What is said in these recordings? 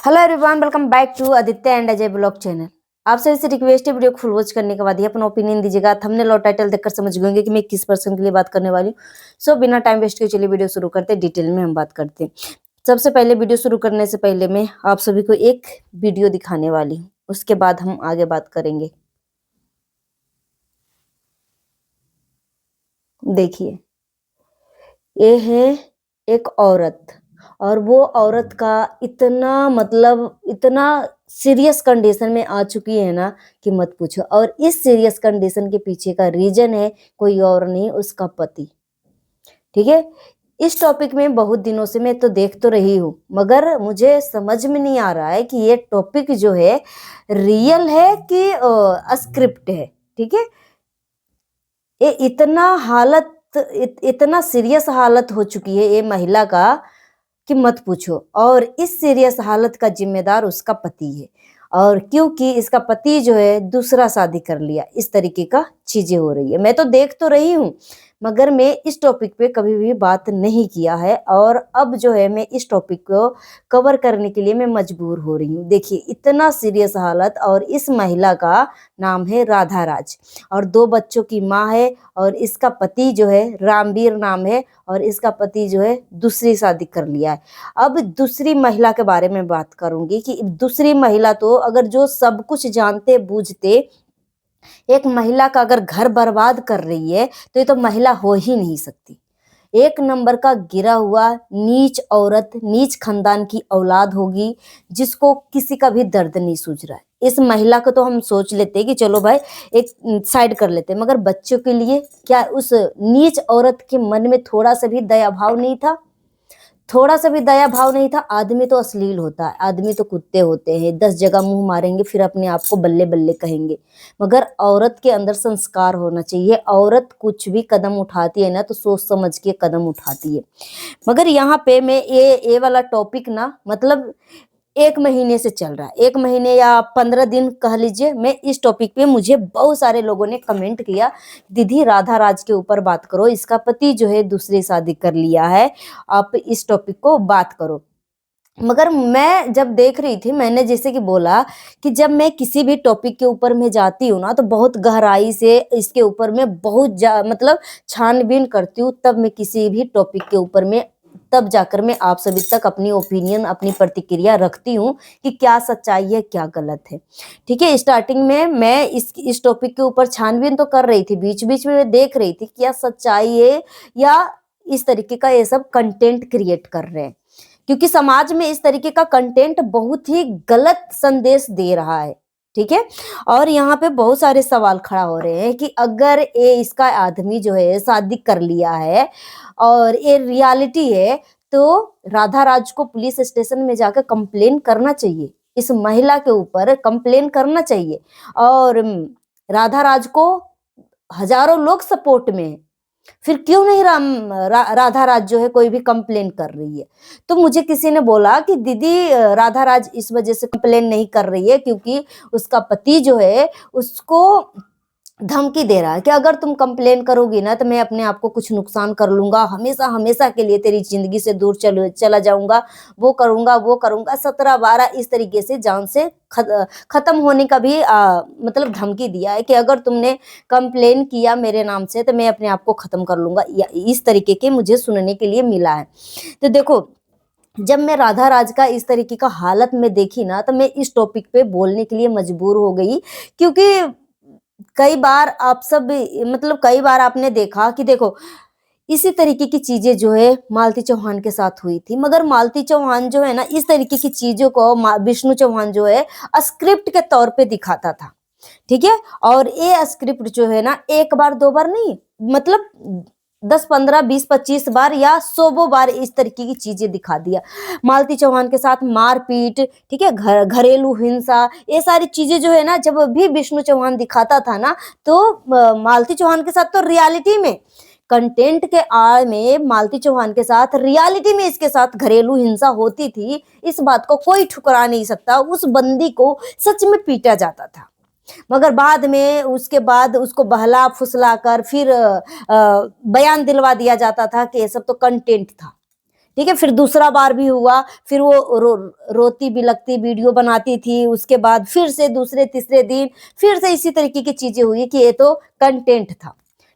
Hello everyone, welcome back to Aditya and Ajay blog channel. आप सभी से रिक्वेस्ट है, वीडियो को फुल वॉच करने के बाद ही अपना ओपिनियन दीजिएगा। थंबनेल और टाइटल देखकर समझ गए कि मैं किस पर्सन के लिए बात करने वाली हूँ। सो बिना टाइम वेस्ट के चलिए वीडियो शुरू करते हैं। डिटेल में हम बात करते हैं। सबसे पहले वीडियो शुरू करने से पहले मैं आप सभी को एक वीडियो दिखाने वाली हूँ, उसके बाद हम आगे बात करेंगे। देखिए, ये है एक औरत, और वो औरत का इतना सीरियस कंडीशन में आ चुकी है ना कि मत पूछो। और इस सीरियस कंडीशन के पीछे का रीजन है कोई और नहीं, उसका पति। ठीक है, इस टॉपिक में बहुत दिनों से मैं तो देख तो रही हूँ, मगर मुझे समझ में नहीं आ रहा है कि ये टॉपिक जो है रियल है कि स्क्रिप्ट है। ठीक है, ये इतना सीरियस हालत हो चुकी है ये महिला का कि मत पूछो। और इस सीरियस हालत का जिम्मेदार उसका पति है। और क्योंकि इसका पति जो है दूसरा शादी कर लिया, इस तरीके का चीजें हो रही है। मैं तो देख तो रही हूँ, मगर मैं इस टॉपिक पे कभी भी बात नहीं किया है, और अब जो है मैं इस टॉपिक को कवर करने के लिए मैं मजबूर हो रही हूँ। देखिए, इतना सीरियस हालत। और इस महिला का नाम है राधा राज, और 2 बच्चों की माँ है। और इसका पति जो है रामवीर नाम है, और इसका पति जो है दूसरी शादी कर लिया है। अब दूसरी महिला के बारे में बात करूंगी कि दूसरी महिला तो अगर जो सब कुछ जानते बूझते एक महिला का अगर घर बर्बाद कर रही है तो ये तो महिला हो ही नहीं सकती। एक नंबर का गिरा हुआ नीच औरत, नीच खानदान की औलाद होगी, जिसको किसी का भी दर्द नहीं सूझ रहा है। इस महिला को तो हम सोच लेते हैं कि चलो भाई एक साइड कर लेते हैं, मगर बच्चों के लिए क्या उस नीच औरत के मन में थोड़ा सा भी दया भाव नहीं था? थोड़ा सा भी दया भाव नहीं था? आदमी तो अश्लील होता है, आदमी तो कुत्ते होते हैं, 10 जगह मुंह मारेंगे फिर अपने आप को बल्ले बल्ले कहेंगे। मगर औरत के अंदर संस्कार होना चाहिए। औरत कुछ भी कदम उठाती है ना तो सोच समझ के कदम उठाती है। मगर यहाँ पे मैं ये वाला टॉपिक ना, मतलब 1 महीने से चल रहा है, 1 महीने या 15 दिन कह लीजिए। मैं इस टॉपिक पे, मुझे बहुत सारे लोगों ने कमेंट किया, दीदी राधा राज के ऊपर बात करो, इसका पति जो है दूसरी शादी कर लिया है, आप इस टॉपिक को बात करो। मगर मैं जब देख रही थी, मैंने जैसे कि बोला कि जब मैं किसी भी टॉपिक के ऊपर में जाती हूँ ना तो बहुत गहराई से इसके ऊपर में मतलब छानबीन करती हूँ, तब मैं किसी भी टॉपिक के ऊपर में, तब जाकर मैं आप सभी तक अपनी ओपिनियन, अपनी प्रतिक्रिया रखती हूँ कि क्या सच्चाई है क्या गलत है। ठीक है, स्टार्टिंग में मैं इस टॉपिक के ऊपर छानबीन तो कर रही थी, बीच बीच में मैं देख रही थी क्या सच्चाई है, या इस तरीके का ये सब कंटेंट क्रिएट कर रहे हैं। क्योंकि समाज में इस तरीके का कंटेंट बहुत ही गलत संदेश दे रहा है। ठीक है, और यहाँ पे बहुत सारे सवाल खड़ा हो रहे हैं कि अगर ये इसका आदमी जो है शादी कर लिया है और ये रियलिटी है, तो राधा राज को पुलिस स्टेशन में जाकर कंप्लेन करना चाहिए, इस महिला के ऊपर कंप्लेन करना चाहिए। और राधा राज को हजारों लोग सपोर्ट में है, फिर क्यों नहीं राधा राज जो है कोई भी कंप्लेन कर रही है? तो मुझे किसी ने बोला कि दीदी राधा राज इस वजह से कंप्लेन नहीं कर रही है क्योंकि उसका पति जो है उसको धमकी दे रहा है कि अगर तुम कंप्लेन करोगी ना तो मैं अपने आप को कुछ नुकसान कर लूंगा, हमेशा हमेशा के लिए तेरी जिंदगी से दूर चला जाऊंगा, वो करूंगा 17-12 इस तरीके से जान से खत्म होने का भी मतलब धमकी दिया है कि अगर तुमने कंप्लेन किया मेरे नाम से तो मैं अपने आप को खत्म कर लूंगा। इस तरीके के मुझे सुनने के लिए मिला है। तो देखो, जब मैं राधा राज का इस तरीके का हालत में देखी ना तो मैं इस टॉपिक पे बोलने के लिए मजबूर हो गई। क्योंकि कई बार आप सब, मतलब कई बार आपने देखा कि देखो इसी तरीके की चीजें जो है मालती चौहान के साथ हुई थी, मगर मालती चौहान जो है ना इस तरीके की चीजों को विष्णु चौहान जो है स्क्रिप्ट के तौर पे दिखाता था। ठीक है, और ये स्क्रिप्ट जो है ना एक बार दो बार नहीं, मतलब 10-15-20-25 बार या 100 बार इस तरीके की चीजें दिखा दिया। मालती चौहान के साथ मारपीट, ठीक है, घरेलू हिंसा, ये सारी चीजें जो है ना जब भी विष्णु चौहान दिखाता था ना तो मालती चौहान के साथ तो रियलिटी में, कंटेंट के आड़ में मालती चौहान के साथ रियलिटी में इसके साथ घरेलू हिंसा होती थी। इस बात को कोई ठुकरा नहीं सकता, उस बंदी को सच में पीटा जाता था। मगर बाद में उसके बाद उसको बहला फुसला कर फिर बयान दिलवा दिया जाता था कि ये सब तो कंटेंट था। ठीक है, फिर दूसरा बार भी हुआ, फिर वो रोती बिलखती वीडियो बनाती थी, उसके बाद फिर से दूसरे तीसरे दिन फिर से इसी तरीके की चीजें हुई कि ये तो कंटेंट था।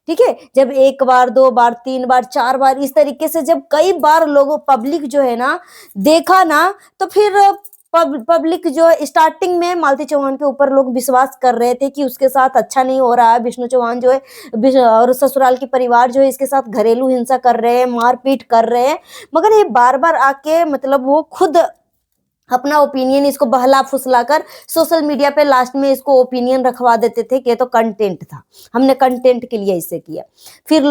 ठीक है, जब एक बार, दो बार, तीन बार, चार बार इस तरीके से जब कई बार लोगों पब्लिक जो है ना देखा ना, तो फिर पब्लिक जो है स्टार्टिंग में मालती चौहान के ऊपर लोग विश्वास कर रहे थे कि उसके साथ अच्छा नहीं हो रहा है, विष्णु चौहान जो है और ससुराल की परिवार जो है इसके साथ घरेलू हिंसा कर रहे हैं, मारपीट कर रहे हैं। मगर ये बार बार आके मतलब वो खुद अपना ओपिनियन इसको बहला फुसलाकर सोशल मीडिया पे लास्ट में इसको ओपिनियन रखवा देते थे कि ये तो कंटेंट था, हमने कंटेंट के लिए इसे किया। फिर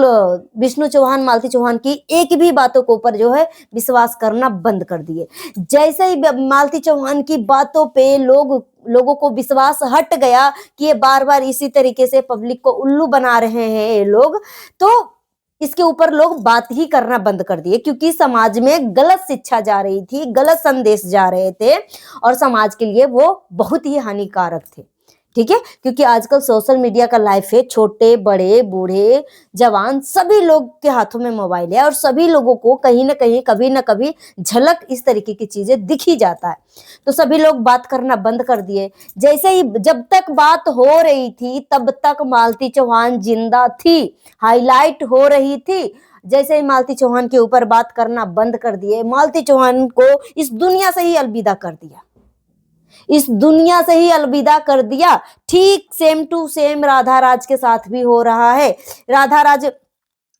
विष्णु चौहान मालती चौहान की एक भी बातों के ऊपर जो है विश्वास करना बंद कर दिए। जैसे ही मालती चौहान की बातों पे लोगों को विश्वास हट गया कि ये बार बार इसी तरीके से पब्लिक को उल्लू बना रहे हैं ये लोग, तो इसके ऊपर लोग बात ही करना बंद कर दिए, क्योंकि समाज में गलत शिक्षा जा रही थी, गलत संदेश जा रहे थे और समाज के लिए वो बहुत ही हानिकारक थे। ठीक है, क्योंकि आजकल सोशल मीडिया का लाइफ है, छोटे बड़े बूढ़े जवान सभी लोग के हाथों में मोबाइल है और सभी लोगों को कहीं ना कहीं कभी ना कभी झलक इस तरीके की चीजें दिख ही जाता है। तो सभी लोग बात करना बंद कर दिए। जैसे ही जब तक बात हो रही थी तब तक मालती चौहान जिंदा थी, हाईलाइट हो रही थी। जैसे ही मालती चौहान के ऊपर बात करना बंद कर दिए, मालती चौहान को इस दुनिया से ही अलविदा कर दिया, इस दुनिया से ही अलविदा कर दिया। ठीक सेम टू सेम राधा राज के साथ भी हो रहा है। राधा राज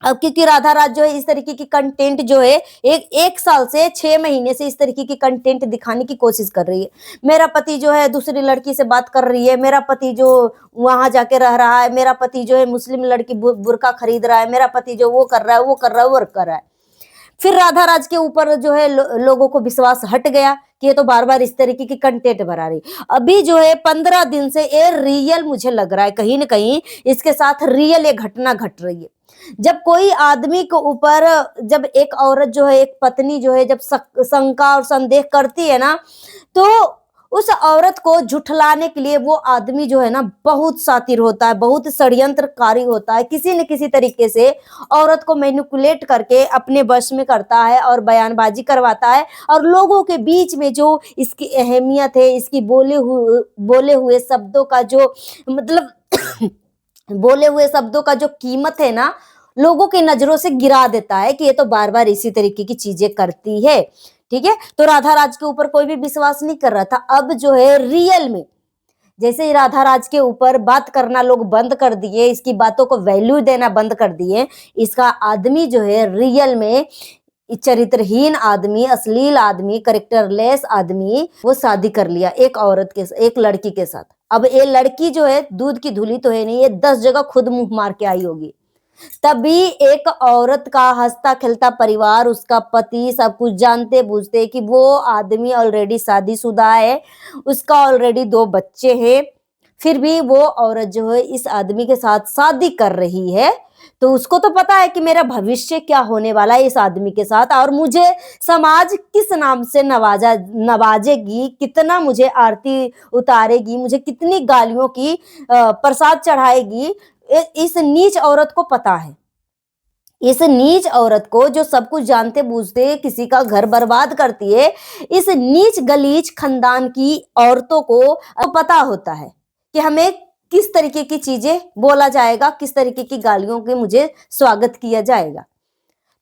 अब क्योंकि राधा राज जो है इस तरीके की कंटेंट जो है एक साल से 6 महीने से इस तरीके की कंटेंट दिखाने की कोशिश कर रही है। मेरा पति जो है दूसरी लड़की से बात कर रही है, मेरा पति जो वहां जाके रह रहा है, मेरा पति जो है मुस्लिम लड़की बुर्का खरीद रहा है, मेरा पति जो वो कर रहा है, वो कर रहा है, वो कर रहा है। फिर राधा राज के ऊपर जो है लोगों को विश्वास हट गया कि ये तो बार बार इस तरीके की कंटेंट बना रही। अभी जो है 15 दिन से ये रियल मुझे लग रहा है, कहीं ना कहीं इसके साथ रियल ये घटना घट रही है। जब कोई आदमी के ऊपर, जब एक औरत जो है, एक पत्नी जो है, जब शंका और संदेह करती है ना, तो उस औरत को झुठलाने के लिए वो आदमी जो है ना बहुत शातिर होता है, बहुत षड्यंत्रकारी होता है, किसी न किसी तरीके से औरत को मैनिपुलेट करके अपने वश में करता है और बयानबाजी करवाता है। और लोगों के बीच में जो इसकी अहमियत है, इसकी बोले हुए शब्दों का जो मतलब बोले हुए शब्दों का जो कीमत है ना, लोगों की नजरों से गिरा देता है कि ये तो बार बार इसी तरीके की चीजें करती है। ठीक है, तो राधा राज के ऊपर कोई भी विश्वास नहीं कर रहा था। अब जो है रियल में जैसे ही राधा राज के ऊपर बात करना लोग बंद कर दिए, इसकी बातों को वैल्यू देना बंद कर दिए, इसका आदमी जो है रियल में चरित्रहीन आदमी, अश्लील आदमी, करेक्टरलेस आदमी, वो शादी कर लिया एक औरत के, एक लड़की के साथ। अब ये लड़की जो है दूध की धुली तो है नहीं, ये 10 जगह खुद मुंह मार के आई होगी। तभी एक औरत का हंसता खेलता परिवार, उसका पति सब कुछ जानते बूझते कि वो आदमी ऑलरेडी शादीशुदा है, उसका ऑलरेडी 2 बच्चे हैं, फिर भी वो औरत जो है इस आदमी के साथ शादी कर रही है। तो उसको तो पता है कि मेरा भविष्य क्या होने वाला है इस आदमी के साथ, और मुझे समाज किस नाम से नवाजेगी, कितना मुझे आरती उतारेगी, मुझे कितनी गालियों की प्रसाद चढ़ाएगी, इस नीच औरत को पता है। इस नीच औरत को, जो सब कुछ जानते बूझते किसी का घर बर्बाद करती है, इस नीच गलीच खानदान की औरतों को पता होता है कि हमें किस तरीके की चीजें बोला जाएगा, किस तरीके की गालियों के मुझे स्वागत किया जाएगा।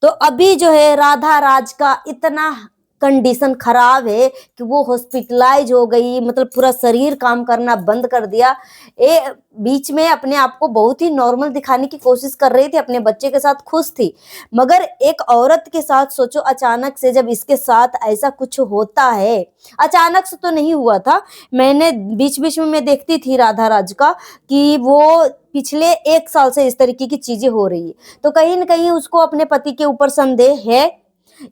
तो अभी जो है राधा राज का इतना कंडीशन खराब है कि वो हॉस्पिटलाइज हो गई, मतलब पूरा शरीर काम करना बंद कर दिया। ये बीच में अपने आप को बहुत ही नॉर्मल दिखाने की कोशिश कर रही थी, अपने बच्चे के साथ खुश थी, मगर एक औरत के साथ सोचो, अचानक से जब इसके साथ ऐसा कुछ होता है, अचानक से तो नहीं हुआ था, मैंने बीच बीच में मैं देखती थी राधा राज का कि वो पिछले 1 साल से इस तरीके की चीजें हो रही है। तो कहीं ना कहीं उसको अपने पति के ऊपर संदेह है,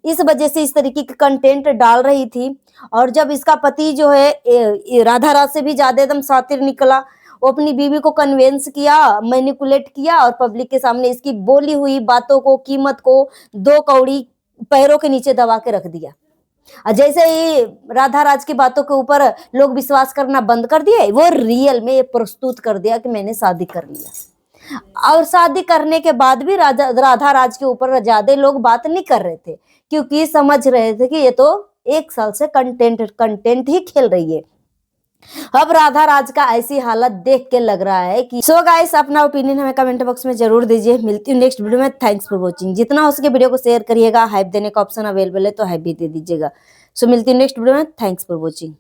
इस वजह से इस तरीके की कंटेंट डाल रही थी। और जब इसका पति जो है राधा राज से भी ज्यादा एकदम शातिर निकला, वो अपनी बीवी को कन्विंस किया, मैनिपुलेट किया और पब्लिक के सामने इसकी बोली हुई बातों को, कीमत को 2 कौड़ी पैरों के नीचे दबा के रख दिया। जैसे ही राधा राज की बातों के ऊपर लोग विश्वास करना बंद कर दिए, वो रियल में प्रस्तुत कर दिया कि मैंने शादी कर लिया। और शादी करने के बाद भी राधा राज के ऊपर ज्यादा लोग बात नहीं कर रहे थे, क्योंकि समझ रहे थे कि ये तो 1 साल से कंटेंट ही खेल रही है। अब राधा राज का ऐसी हालत देख के लग रहा है कि सो गाइस, अपना ओपिनियन हमें कमेंट बॉक्स में जरूर दीजिए। मिलती हूँ नेक्स्ट वीडियो में। Thanks for watching. जितना हो सके वीडियो को शेयर करिएगा, हाइप देने का ऑप्शन अवेलेबल है तो हाइप भी दे दीजिएगा। सो मिलती हूँ नेक्स्ट वीडियो में। Thanks for watching.